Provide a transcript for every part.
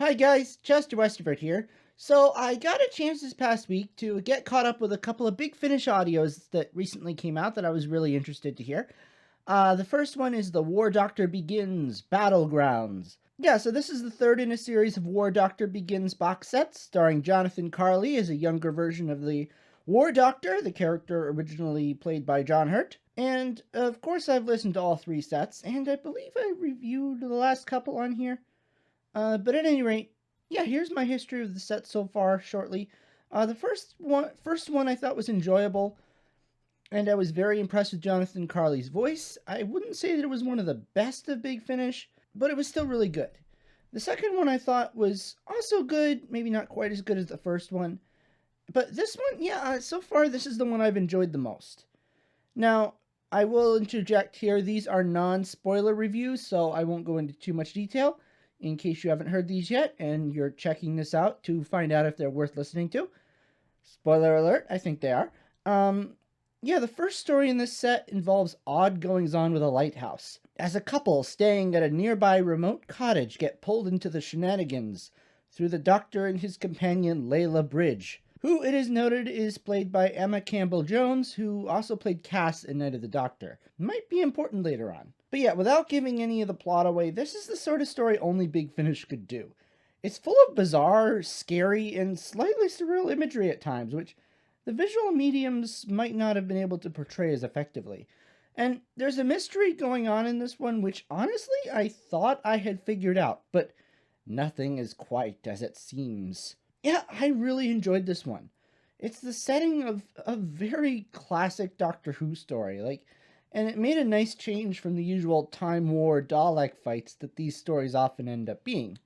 Hi guys, Chester Westerford here. So I got a chance this past week to get caught up with a couple of Big Finish audios that recently came out that I was really interested to hear. The first one is The War Doctor Begins Battlegrounds. Yeah, so this is the third in a series of War Doctor Begins box sets, starring Jonathan Carley as a younger version of the War Doctor, the character originally played by John Hurt. And of course I've listened to all three sets, and I believe I reviewed the last couple on here. But at any rate, yeah, here's my history of the set so far shortly. The first one I thought was enjoyable, and I was very impressed with Jonathan Carley's voice. I wouldn't say that it was one of the best of Big Finish, but it was still really good. The second one I thought was also good, maybe not quite as good as the first one. But this one, yeah, so far this is the one I've enjoyed the most. Now, I will interject here, these are non-spoiler reviews, so I won't go into too much detail in case you haven't heard these yet and you're checking this out to find out if they're worth listening to. Spoiler alert, I think they are. Yeah, the first story in this set involves odd goings-on with a lighthouse, as a couple staying at a nearby remote cottage get pulled into the shenanigans through the Doctor and his companion Layla Bridge, who it is noted is played by Emma Campbell-Jones, who also played Cass in Night of the Doctor. Might be important later on. But yeah, without giving any of the plot away, this is the sort of story only Big Finish could do. It's full of bizarre, scary, and slightly surreal imagery at times, which the visual mediums might not have been able to portray as effectively. And there's a mystery going on in this one which honestly I thought I had figured out, but nothing is quite as it seems. Yeah, I really enjoyed this one. It's the setting of a very classic Doctor Who story, and it made a nice change from the usual Time War Dalek fights that these stories often end up being.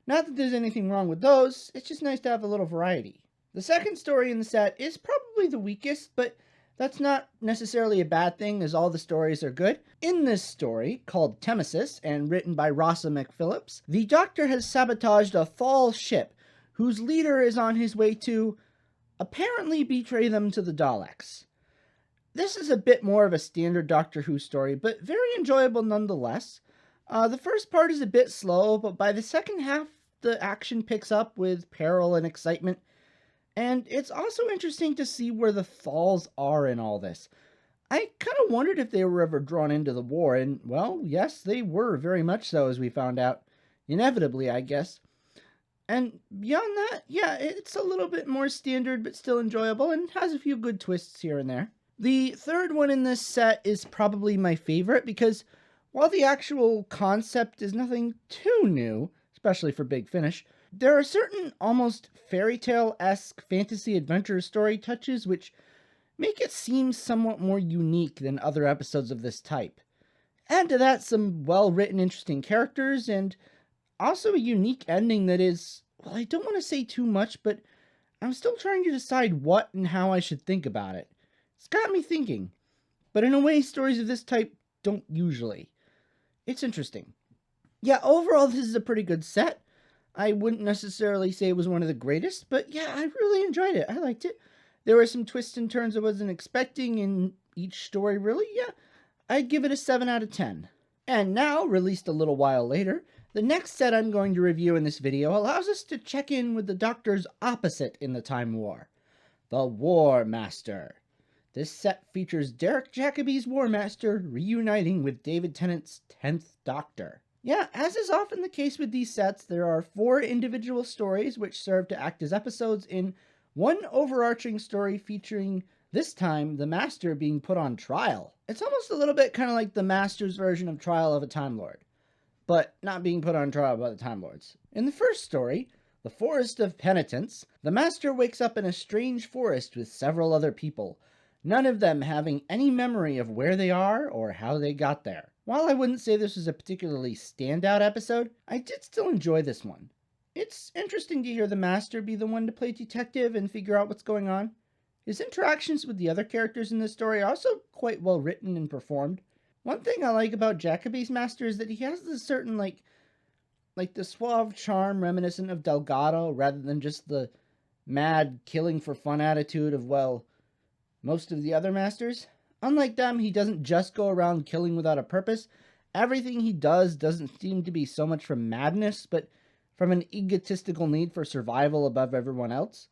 Not that there's anything wrong with those, it's just nice to have a little variety. The second story in the set is probably the weakest, but that's not necessarily a bad thing, as all the stories are good. In this story, called Temesis, and written by Rossa McPhillips, the Doctor has sabotaged a Thal ship, whose leader is on his way to apparently betray them to the Daleks. This is a bit more of a standard Doctor Who story, but very enjoyable nonetheless. The first part is a bit slow, but by the second half, the action picks up with peril and excitement. And it's also interesting to see where the Thals are in all this. I kind of wondered if they were ever drawn into the war, and, well, yes, they were very much so, as we found out. Inevitably, I guess. And beyond that, yeah, it's a little bit more standard, but still enjoyable, and has a few good twists here and there. The third one in this set is probably my favorite, because while the actual concept is nothing too new, especially for Big Finish, there are certain almost fairy tale-esque fantasy adventure story touches which make it seem somewhat more unique than other episodes of this type. Add to that some well-written, interesting characters, and also a unique ending that is, well, I don't want to say too much, but I'm still trying to decide what and how I should think about it. It's got me thinking, but in a way stories of this type don't usually. It's interesting. Yeah, overall this is a pretty good set. I wouldn't necessarily say it was one of the greatest, but yeah, I really enjoyed it. I liked it. There were some twists and turns I wasn't expecting in each story, really. Yeah, I'd give it a 7 out of 10. And now, released a little while later, the next set I'm going to review in this video allows us to check in with the Doctor's opposite in the Time War, the War Master. This set features Derek Jacobi's War Master reuniting with David Tennant's 10th Doctor. Yeah, as is often the case with these sets, there are 4 individual stories which serve to act as episodes in one overarching story featuring, this time, the Master being put on trial. It's almost a little bit kind of like the Master's version of Trial of a Time Lord, but not being put on trial by the Time Lords. In the first story, The Forest of Penitence, the Master wakes up in a strange forest with several other people, none of them having any memory of where they are or how they got there. While I wouldn't say this was a particularly standout episode, I did still enjoy this one. It's interesting to hear the Master be the one to play detective and figure out what's going on. His interactions with the other characters in this story are also quite well written and performed. One thing I like about Jacobi's Master is that he has this certain, like the suave charm reminiscent of Delgado, rather than just the mad, killing for fun attitude of, well, most of the other Masters. Unlike them, he doesn't just go around killing without a purpose. Everything he does doesn't seem to be so much from madness, but from an egotistical need for survival above everyone else.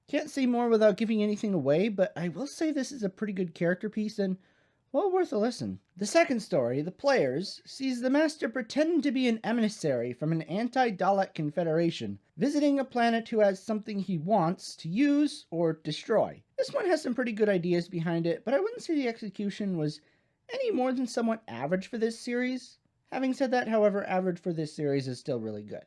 Can't say more without giving anything away, but I will say this is a pretty good character piece and well worth a listen. The second story, The Players, sees the Master pretend to be an emissary from an anti-Dalek confederation, visiting a planet who has something he wants to use or destroy. This one has some pretty good ideas behind it, but I wouldn't say the execution was any more than somewhat average for this series. Having said that, however, average for this series is still really good.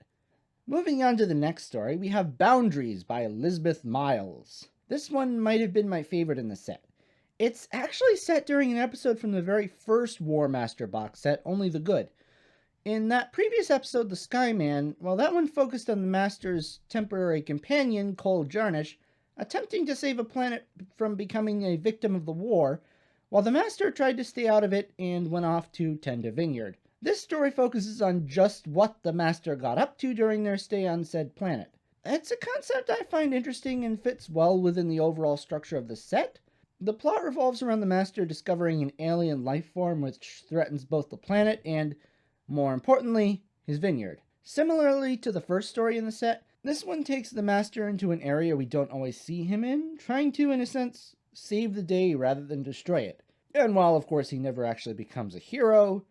Moving on to the next story, we have Boundaries by Elizabeth Miles. This one might have been my favorite in the set. It's actually set during an episode from the very first War Master box set, Only the Good. In that previous episode, The Skyman, well, that one focused on the Master's temporary companion, Cole Jarnish, attempting to save a planet from becoming a victim of the war, while the Master tried to stay out of it and went off to tend a vineyard. This story focuses on just what the Master got up to during their stay on said planet. It's a concept I find interesting and fits well within the overall structure of the set. The plot revolves around the Master discovering an alien life form which threatens both the planet and, more importantly, his vineyard. Similarly to the first story in the set, this one takes the Master into an area we don't always see him in, trying to, in a sense, save the day rather than destroy it. And while, of course, he never actually becomes a hero,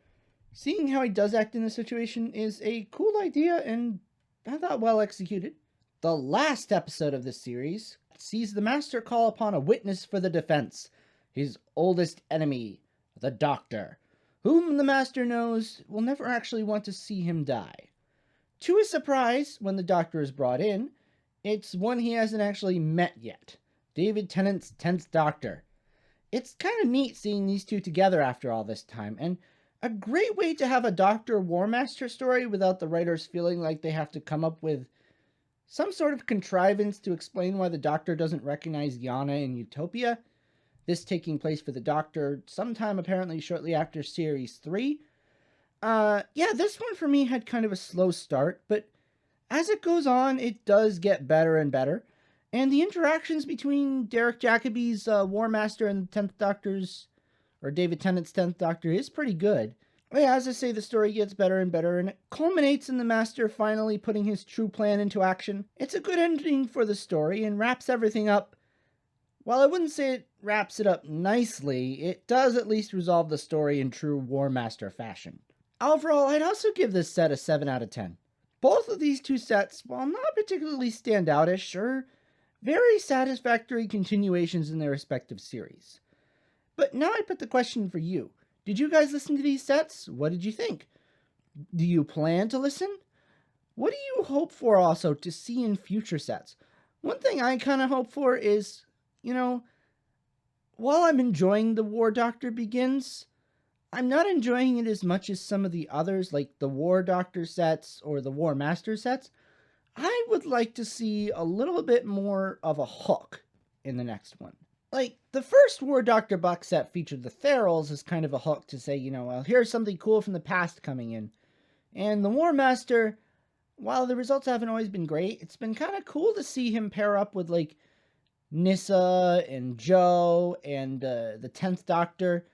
seeing how he does act in the situation is a cool idea and, I thought, well executed. The last episode of this series sees the Master call upon a witness for the defense, his oldest enemy, the Doctor, whom the Master knows will never actually want to see him die. To his surprise, when the Doctor is brought in, it's one he hasn't actually met yet, David Tennant's 10th Doctor. It's kind of neat seeing these two together after all this time, and a great way to have a Doctor War Master story without the writers feeling like they have to come up with some sort of contrivance to explain why the Doctor doesn't recognize Yana in Utopia. This taking place for the Doctor sometime apparently shortly after Series 3. This one for me had kind of a slow start, but as it goes on, it does get better and better. And the interactions between Derek Jacobi's War Master and the 10th Doctor's, or David Tennant's 10th Doctor, is pretty good. Yeah, as I say, the story gets better and better, and it culminates in the Master finally putting his true plan into action. It's a good ending for the story, and wraps everything up. While I wouldn't say it wraps it up nicely, it does at least resolve the story in true War Master fashion. Overall, I'd also give this set a 7 out of 10. Both of these two sets, while not particularly standoutish, are very satisfactory continuations in their respective series. But now I put the question for you. Did you guys listen to these sets? What did you think? Do you plan to listen? What do you hope for also to see in future sets? One thing I kind of hope for is, while I'm enjoying The War Doctor Begins, I'm not enjoying it as much as some of the others, like the War Doctor sets or the War Master sets. I would like to see a little bit more of a hook in the next one. Like, the first War Doctor box set featured the Therals as kind of a hook to say, well, here's something cool from the past coming in. And the War Master, while the results haven't always been great, it's been kind of cool to see him pair up with, like, Nyssa and Joe and the 10th Doctor.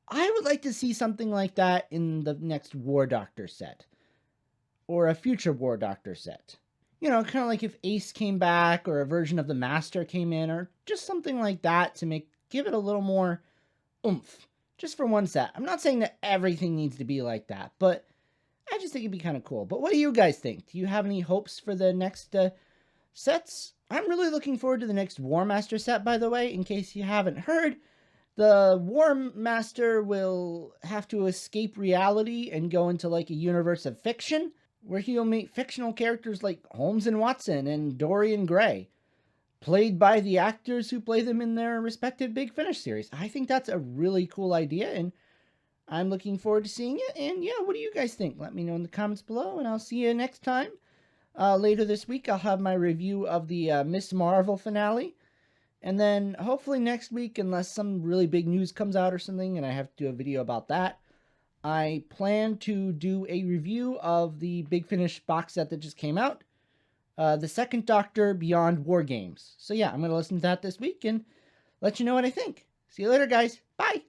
I would like to see something like that in the next War Doctor set. Or a future War Doctor set. Kind of like if Ace came back, or a version of the Master came in, or just something like that to give it a little more oomph. Just for one set. I'm not saying that everything needs to be like that, but I just think it'd be kind of cool. But what do you guys think? Do you have any hopes for the next sets? I'm really looking forward to the next War Master set, by the way. In case you haven't heard, the War Master will have to escape reality and go into like a universe of fiction, where he'll meet fictional characters like Holmes and Watson and Dorian Gray, played by the actors who play them in their respective Big Finish series. I think that's a really cool idea, and I'm looking forward to seeing it. And yeah, what do you guys think? Let me know in the comments below, and I'll see you next time. Later this week, I'll have my review of the Miss Marvel finale. And then hopefully next week, unless some really big news comes out or something, and I have to do a video about that, I plan to do a review of the Big Finish box set that just came out, the Second Doctor Beyond War Games. So yeah, I'm going to listen to that this week and let you know what I think. See you later, guys. Bye!